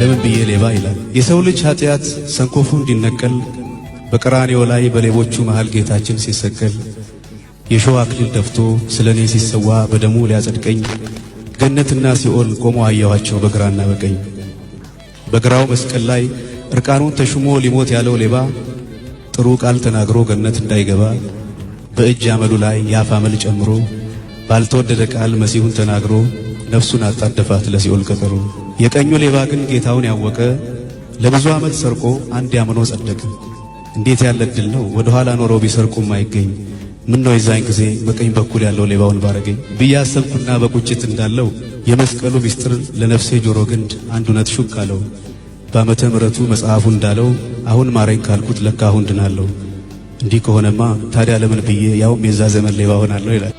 ለምን ብዬ ሌባ ይላል። የሰው ልጅ ኃጢአት ሰንኮፉ እንዲነቀል በቀራንዮ ላይ በሌቦቹ መሃል ጌታችን ሲሰቀል የሾህ አክሊል ደፍቶ ስለኔ ሲሰዋ በደሙ ሊያጸድቀኝ ገነትና ሲኦል ቆሞ አየኋቸው በግራና በቀኝ። በግራው መስቀል ላይ እርቃኑን ተሹሞ ሊሞት ያለው ሌባ ጥሩ ቃል ተናግሮ ገነት እንዳይገባ በእጅ አመሉ ላይ የአፍ አመል ጨምሮ ባልተወደደ ቃል መሲሁን ተናግሮ ነፍሱን አጣደፋት ለሲኦል ቀጠሮ። የቀኙ ሌባ ግን ጌታውን ያወቀ ለብዙ ዓመት ሰርቆ አንድ ያምኖ ጸደቀ። እንዴት ያለ ዕድል ነው ወደ ኋላ ኖሮ ቢሰርቁም አይገኝ። ምን ነው የዛን ጊዜ በቀኝ በኩል ያለው ሌባውን ባረገኝ ብዬ አሰብኩና በቁጭት እንዳለው የመስቀሉ ምስጢር ለነፍሴ ጆሮ ግንድ አንድ እውነት ሹክ አለው። በዓመተ ምሕረቱ መጽሐፉ እንዳለው አሁን ማረኝ ካልኩት ለካ አሁን ድናለሁ። እንዲህ ከሆነማ ታዲያ ለምን ብዬ ያውም የዛ ዘመን ሌባ ሆናለሁ ይላል።